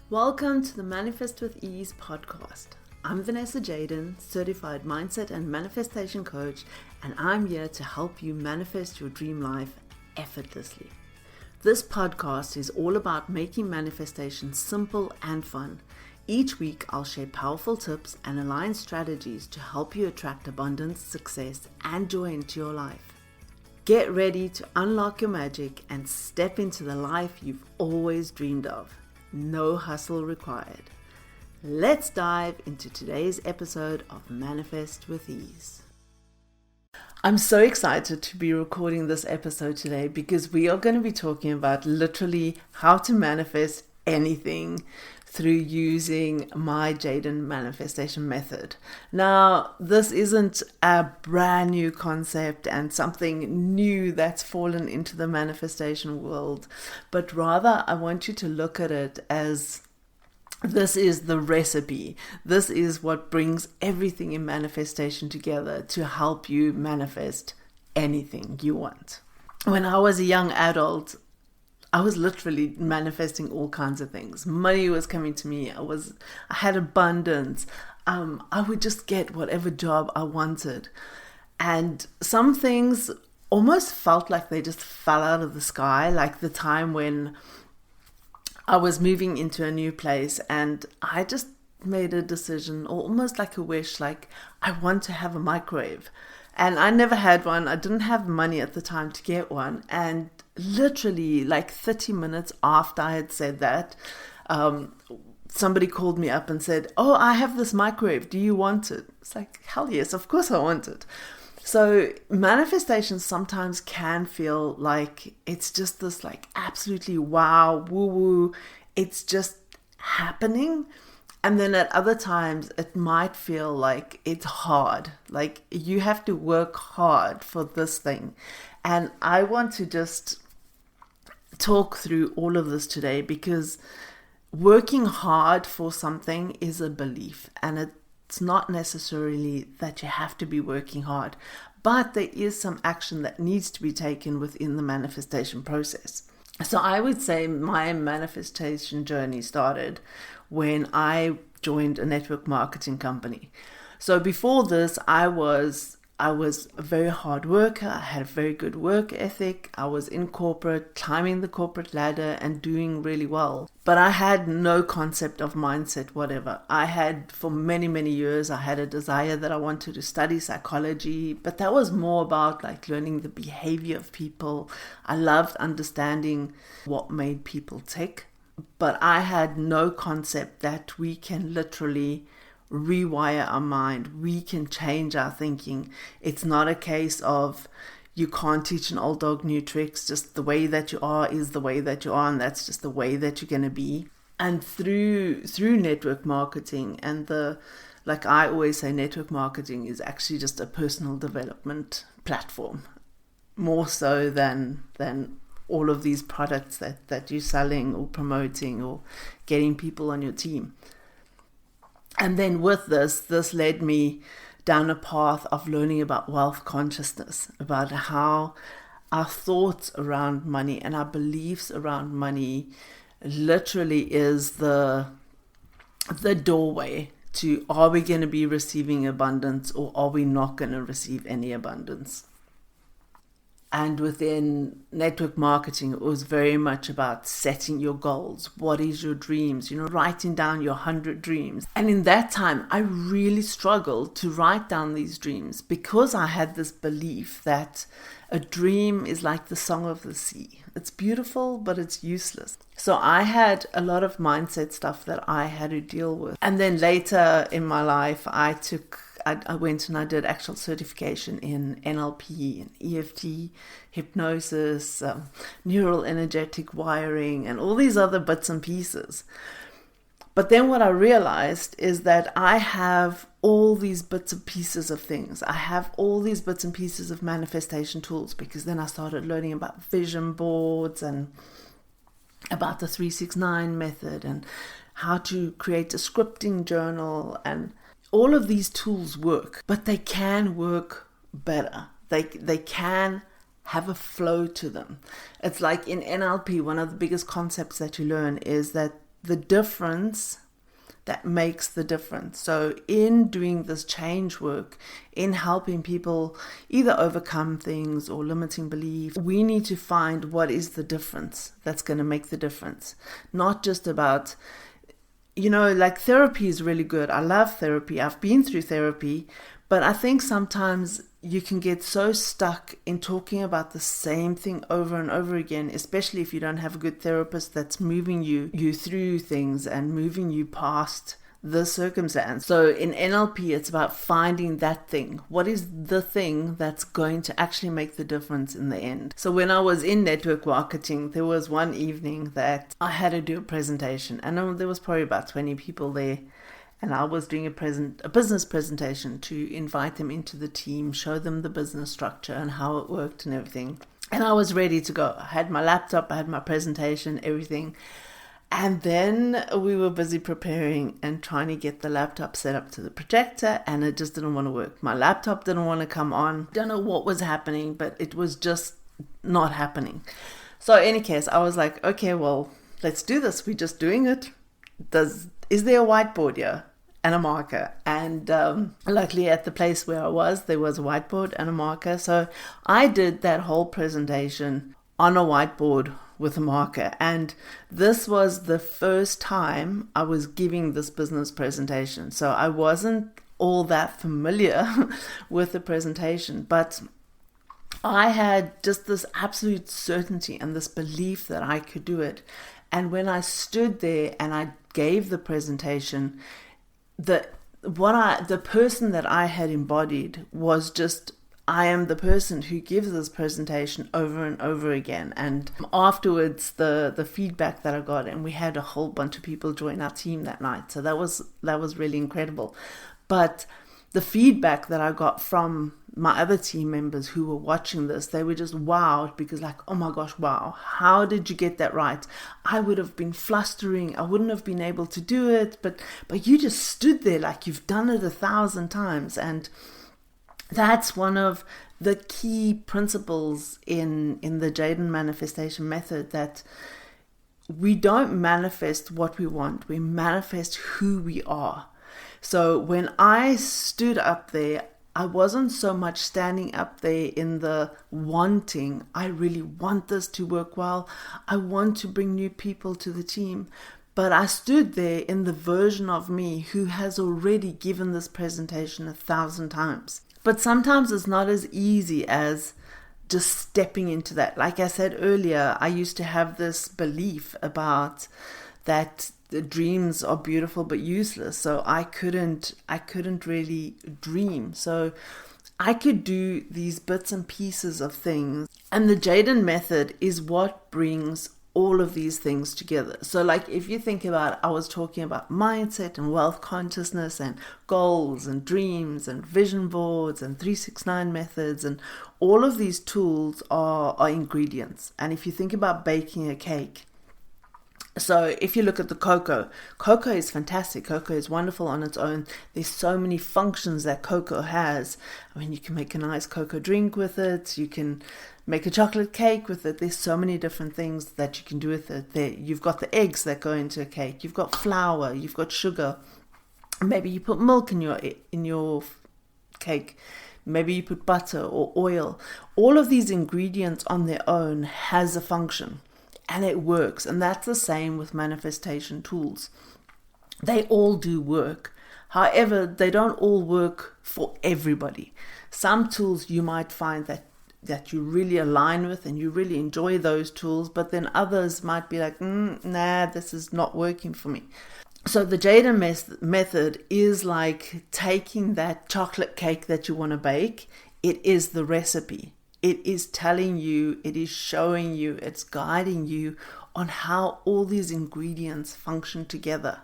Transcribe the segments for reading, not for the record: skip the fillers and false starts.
Welcome to the Manifest with Ease podcast. I'm Vanessa Jaden, certified mindset and manifestation coach, and I'm here to help you manifest your dream life effortlessly. This podcast is all about making manifestation simple and fun. Each week, I'll share powerful tips and aligned strategies to help you attract abundance, success, and joy into your life. Get ready to unlock your magic and step into the life you've always dreamed of. No hustle required. Let's dive into today's episode of Manifest with Ease. I'm so excited to be recording this episode today because we are going to be talking about literally how to manifest anything through using my JADEN Manifestation Method. Now, this isn't a brand new concept and something new that's fallen into the manifestation world, but rather I want you to look at it as this is the recipe. This is what brings everything in manifestation together to help you manifest anything you want. When I was a young adult, I was literally manifesting all kinds of things. Money was coming to me. I had abundance. I would just get whatever job I wanted. And some things almost felt like they just fell out of the sky, like the time when I was moving into a new place and I just made a decision, or almost like a wish, like I want to have a microwave. And I never had one. I didn't have money at the time to get one. And literally like 30 minutes after I had said that, somebody called me up and said, "Oh, I have this microwave. Do you want it?" It's like, hell yes, of course I want it. So manifestation sometimes can feel like it's just this like absolutely wow, woo-woo. It's just happening. And then at other times, it might feel like it's hard. Like you have to work hard for this thing. And I want to just talk through all of this today because working hard for something is a belief. And it's not necessarily that you have to be working hard. But there is some action that needs to be taken within the manifestation process. So I would say my manifestation journey started when I joined a network marketing company. So before this, I was a very hard worker. I had a very good work ethic. I was in corporate, climbing the corporate ladder and doing really well. But I had no concept of mindset, whatever. I had, for many, many years, I had a desire that I wanted to study psychology, but that was more about like learning the behavior of people. I loved understanding what made people tick, but I had no concept that we can literally rewire our mind. We can change our thinking. It's not a case of you can't teach an old dog new tricks. Just the way that you are is the way that you are, and that's just the way that you're going to be. And through network marketing and like I always say, network marketing is actually just a personal development platform, more so than all of these products that you're selling or promoting or getting people on your team. And then with this led me down a path of learning about wealth consciousness, about how our thoughts around money and our beliefs around money literally is the doorway to, are we going to be receiving abundance or are we not going to receive any abundance? And within network marketing, it was very much about setting your goals. What is your dreams? Writing down your 100 dreams. And in that time, I really struggled to write down these dreams because I had this belief that a dream is like the song of the sea. It's beautiful, but it's useless. So I had a lot of mindset stuff that I had to deal with. And then later in my life, I went and I did actual certification in NLP and EFT, hypnosis, neural energetic wiring, and all these other bits and pieces. But then what I realized is that I have all these bits and pieces of things. I have all these bits and pieces of manifestation tools, because then I started learning about vision boards and about the 369 method and how to create a scripting journal, and all of these tools work, but they can work better. They can have a flow to them. It's like in NLP, one of the biggest concepts that you learn is that the difference that makes the difference. So in doing this change work, in helping people either overcome things or limiting beliefs, we need to find what is the difference that's going to make the difference. Not just about, like therapy is really good. I love therapy. I've been through therapy, but I think sometimes you can get so stuck in talking about the same thing over and over again, especially if you don't have a good therapist that's moving you through things and moving you past the circumstance. So in NLP, it's about finding that thing. What is the thing that's going to actually make the difference in the end? So when I was in network marketing, there was one evening that I had to do a presentation, and there was probably about 20 people there. And I was doing a business presentation to invite them into the team, show them the business structure and how it worked and everything. And I was ready to go. I had my laptop, I had my presentation, everything. And then we were busy preparing and trying to get the laptop set up to the projector, and it just didn't want to work. My laptop didn't want to come on. Don't know what was happening, but it was just not happening. So in any case, I was like, okay, well, let's do this. We're just doing it. Is there a whiteboard here and a marker? And luckily at the place where I was, there was a whiteboard and a marker. So I did that whole presentation on a whiteboard with a marker. And this was the first time I was giving this business presentation. So I wasn't all that familiar with the presentation, but I had just this absolute certainty and this belief that I could do it. And when I stood there and I gave the presentation, the person that I had embodied was just, I am the person who gives this presentation over and over again. And afterwards, the feedback that I got, and we had a whole bunch of people join our team that night, so that was really incredible. But the feedback that I got from my other team members who were watching this, they were just wowed, because like, oh my gosh, wow, how did you get that right? I would have been flustering. I wouldn't have been able to do it, but you just stood there like you've done it 1,000 times. And that's one of the key principles in the JADEN Manifestation Method, that we don't manifest what we want, we manifest who we are. So when I stood up there, I wasn't so much standing up there in the wanting, I really want this to work well, I want to bring new people to the team. But I stood there in the version of me who has already given this presentation 1,000 times. But sometimes it's not as easy as just stepping into that. Like I said earlier, I used to have this belief about that the dreams are beautiful but useless. So I couldn't really dream. So I could do these bits and pieces of things. And the JADEN method is what brings all of these things together. So like if you think about, I was talking about mindset and wealth consciousness and goals and dreams and vision boards and 369 methods, and all of these tools are ingredients. And if you think about baking a cake, so if you look at the cocoa is fantastic. Cocoa is wonderful on its own. There's so many functions that cocoa has. I mean, you can make a nice cocoa drink with it. You can make a chocolate cake with it. There's so many different things that you can do with it. You've got the eggs that go into a cake. You've got flour. You've got sugar. Maybe you put milk in your cake. Maybe you put butter or oil. All of these ingredients on their own has a function. And it works. And that's the same with manifestation tools. They all do work. However, they don't all work for everybody. Some tools you might find that you really align with and you really enjoy those tools, but then others might be like, nah, this is not working for me. So the JADEN method is like taking that chocolate cake that you want to bake. It is the recipe. It is telling you, it is showing you, it's guiding you on how all these ingredients function together.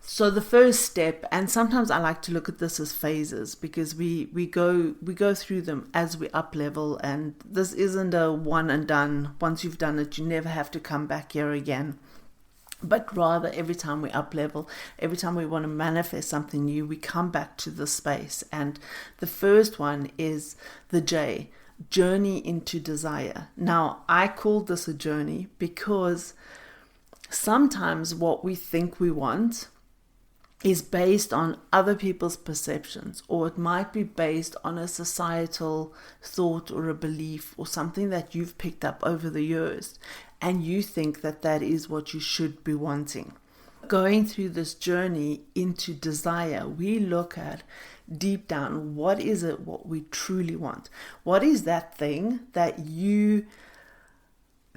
So the first step, and sometimes I like to look at this as phases, because we go through them as we up level, and this isn't a one and done. Once you've done it, you never have to come back here again. But rather, every time we up level, every time we want to manifest something new, we come back to this space. And the first one is the J. Journey into desire. Now, I call this a journey because sometimes what we think we want is based on other people's perceptions, or it might be based on a societal thought or a belief or something that you've picked up over the years, and you think that that is what you should be wanting. Going through this journey into desire, we look at deep down, what is it what we truly want? What is that thing that you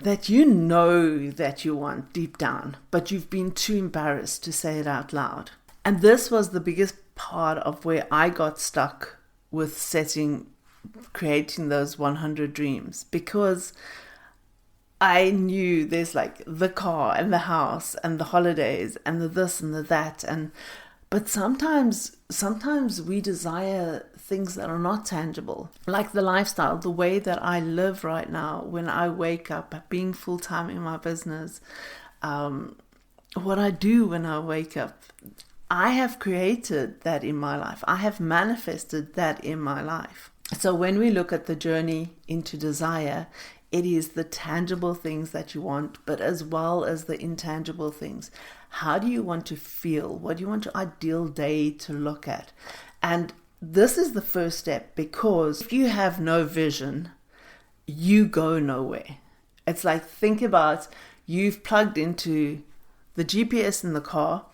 know that you want deep down, but you've been too embarrassed to say it out loud? And this was the biggest part of where I got stuck with creating those 100 dreams, because I knew there's like the car and the house and the holidays and the this and the that, but sometimes we desire things that are not tangible, like the lifestyle, the way that I live right now. When I wake up, being full-time in my business, what I do when I wake up, I have created that in my life. I have manifested that in my life. So when we look at the journey into desire, it is the tangible things that you want, but as well as the intangible things. How do you want to feel? What do you want your ideal day to look at? And this is the first step, because if you have no vision, you go nowhere. It's like, think about, you've plugged into the GPS in the car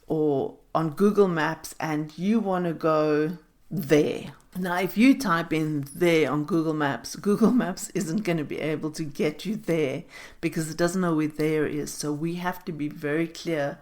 or on Google Maps, and you want to go there. Now, if you type in there on Google Maps isn't going to be able to get you there, because it doesn't know where there is. So we have to be very clear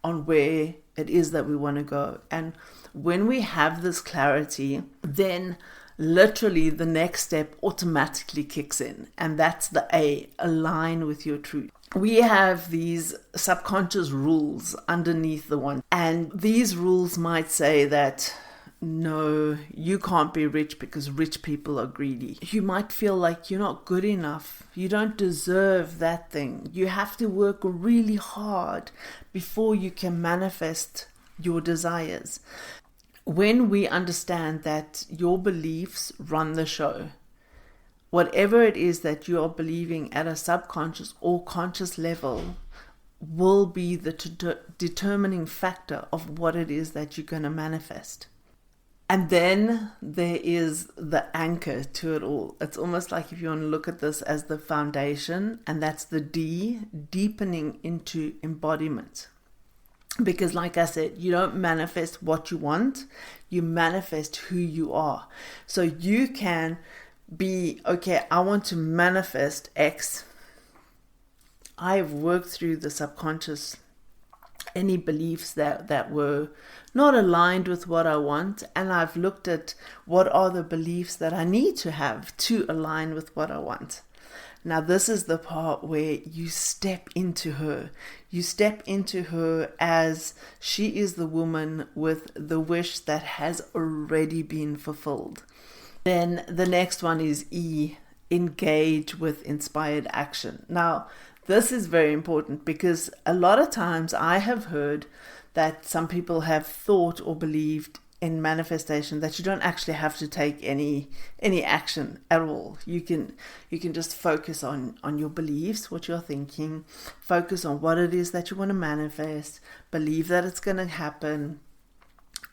on where it is that we want to go. And when we have this clarity, then literally the next step automatically kicks in. And that's the A, align with your truth. We have these subconscious rules underneath the one. And these rules might say that, no, you can't be rich because rich people are greedy. You might feel like you're not good enough. You don't deserve that thing. You have to work really hard before you can manifest your desires. When we understand that your beliefs run the show, whatever it is that you are believing at a subconscious or conscious level will be the determining factor of what it is that you're going to manifest. And then there is the anchor to it all. It's almost like, if you want to look at this as the foundation, and that's the D, deepening into embodiment. Because like I said, you don't manifest what you want, you manifest who you are. So you can be, okay, I want to manifest X. I've worked through the subconscious, any beliefs that were not aligned with what I want, and I've looked at what are the beliefs that I need to have to align with what I want. Now this is the part where you step into her. You step into her as she is the woman with the wish that has already been fulfilled. Then the next one is E, engage with inspired action. Now this is very important, because a lot of times I have heard that some people have thought or believed in manifestation that you don't actually have to take any action at all. You can just focus on your beliefs, what you're thinking, focus on what it is that you want to manifest, believe that it's going to happen,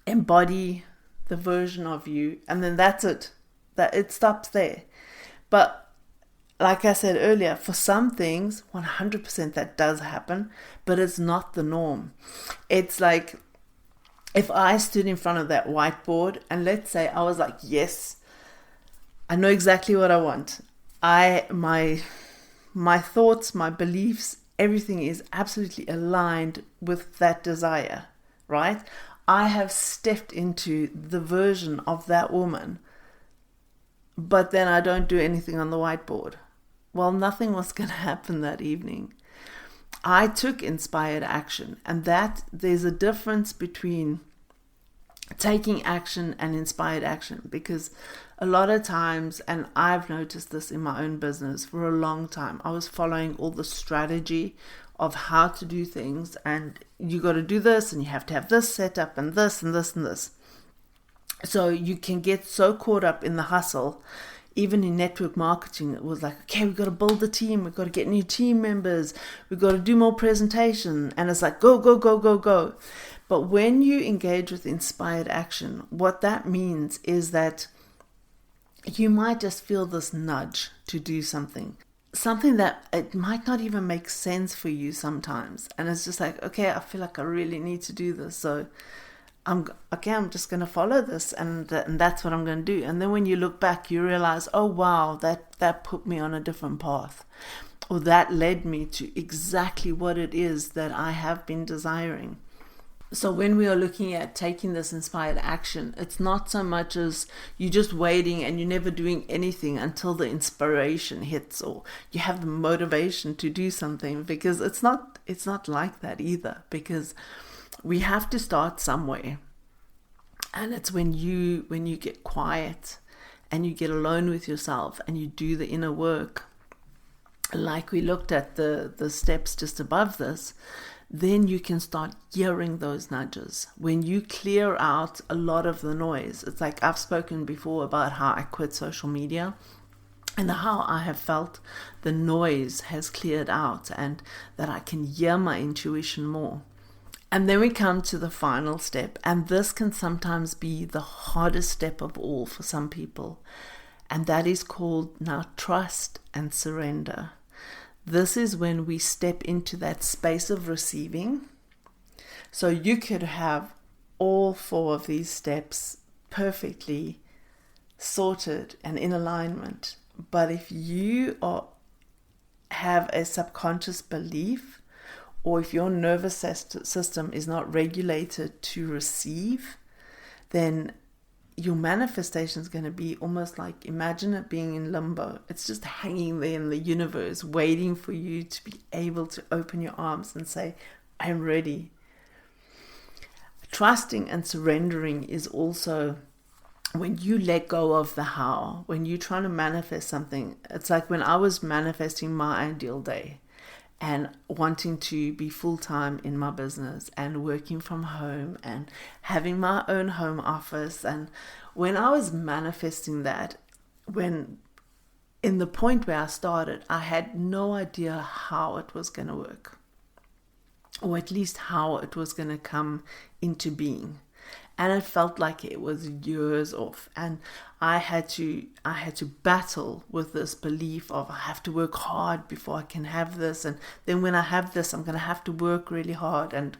embody the version of you, and then that's it. That it stops there. But like I said earlier, for some things, 100% that does happen, but it's not the norm. It's like, if I stood in front of that whiteboard and let's say I was like, yes, I know exactly what I want. My thoughts, my beliefs, everything is absolutely aligned with that desire, right? I have stepped into the version of that woman, but then I don't do anything on the whiteboard. Well, nothing was going to happen that evening. I took inspired action, and that there's a difference between taking action and inspired action, because a lot of times, and I've noticed this in my own business for a long time, I was following all the strategy of how to do things, and you got to do this and you have to have this set up and this and this and this. So you can get so caught up in the hustle, even in network marketing, it was like, okay, we've got to build the team. We've got to get new team members. We've got to do more presentation. And it's like, go, go, go, go, go. But when you engage with inspired action, what that means is that you might just feel this nudge to do something that it might not even make sense for you sometimes. And it's just like, okay, I feel like I really need to do this. So I'm just going to follow this, and that's what I'm going to do. And then when you look back, you realize, oh, wow, that put me on a different path, or that led me to exactly what it is that I have been desiring. So when we are looking at taking this inspired action, it's not so much as you just waiting and you're never doing anything until the inspiration hits, or you have the motivation to do something, because it's not like that either, because we have to start somewhere. And it's when you get quiet and you get alone with yourself and you do the inner work, like we looked at the steps just above this, then you can start hearing those nudges. When you clear out a lot of the noise, it's like I've spoken before about how I quit social media and how I have felt the noise has cleared out and that I can hear my intuition more. And then we come to the final step, and this can sometimes be the hardest step of all for some people, and that is called now trust and surrender. This is when we step into that space of receiving. So you could have all 4 of these steps perfectly sorted and in alignment. But if you have a subconscious belief, or if your nervous system is not regulated to receive, then your manifestation is going to be almost like, imagine it being in limbo. It's just hanging there in the universe, waiting for you to be able to open your arms and say, I'm ready. Trusting and surrendering is also when you let go of the how, when you're trying to manifest something. It's like when I was manifesting my ideal day and wanting to be full-time in my business and working from home and having my own home office. And when I was manifesting that, when in the point where I started, I had no idea how it was going to work, or at least how it was going to come into being. And it felt like it was years off. And I had to battle with this belief of, I have to work hard before I can have this. And then when I have this, I'm going to have to work really hard. And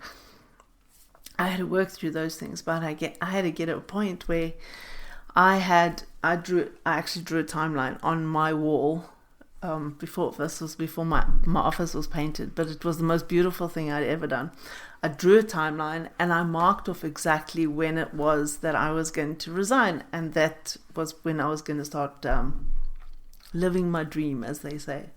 I had to work through those things. But I had to get to a point where I actually drew a timeline on my wall. Before my office was painted, but it was the most beautiful thing I'd ever done. I drew a timeline and I marked off exactly when it was that I was going to resign, and that was when I was going to start living my dream, as they say.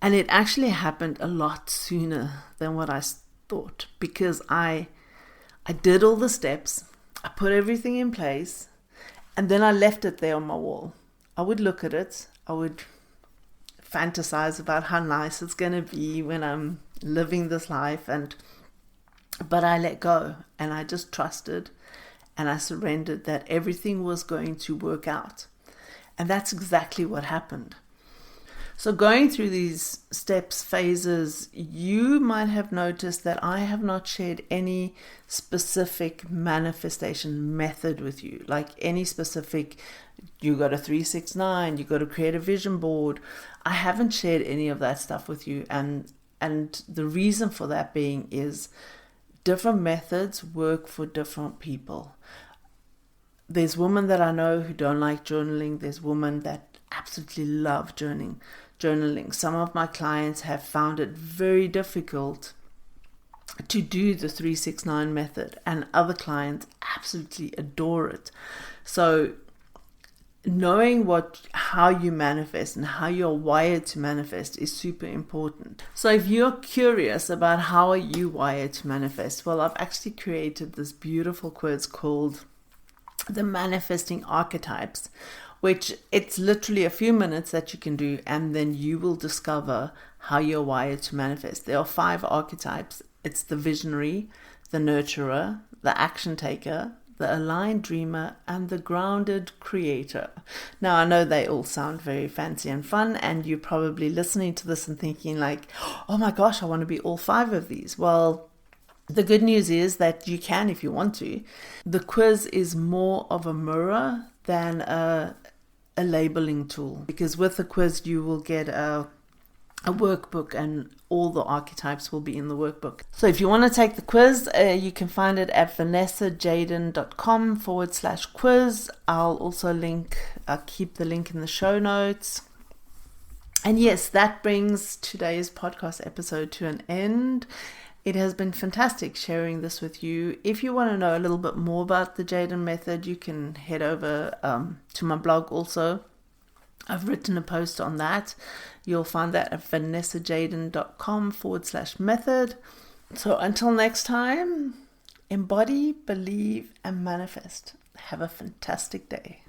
And it actually happened a lot sooner than what I thought, because I did all the steps, I put everything in place, and then I left it there on my wall. I would look at it, I would fantasize about how nice it's going to be when I'm living this life, but I let go and I just trusted and I surrendered that everything was going to work out. And that's exactly what happened. So going through these steps, phases, you might have noticed that I have not shared any specific manifestation method with you, like any specific, you got a 369, you got to create a vision board. I haven't shared any of that stuff with you. And the reason for that being is different methods work for different people. There's women that I know who don't like journaling. There's women that absolutely love journaling. Some of my clients have found it very difficult to do the 369 method, and other clients absolutely adore it. So knowing how you manifest and how you're wired to manifest is super important. So if you're curious about how are you wired to manifest, well, I've actually created this beautiful quiz called the Manifesting Archetypes, which it's literally a few minutes that you can do, and then you will discover how you're wired to manifest. There are 5 archetypes. It's the visionary, the nurturer, the action taker, the aligned dreamer, and the grounded creator. Now, I know they all sound very fancy and fun, and you're probably listening to this and thinking like, oh my gosh, I want to be all 5 of these. Well, the good news is that you can if you want to. The quiz is more of a mirror than a labeling tool, because with the quiz you will get a workbook, and all the archetypes will be in the workbook. So if you want to take the quiz, you can find it at vanessajaden.com/quiz. I'll also keep the link in the show notes. And yes, that brings today's podcast episode to an end. It has been fantastic sharing this with you. If you want to know a little bit more about the Jaden method, you can head over to my blog also. I've written a post on that. You'll find that at vanessajaden.com/method. So until next time, embody, believe, and manifest. Have a fantastic day.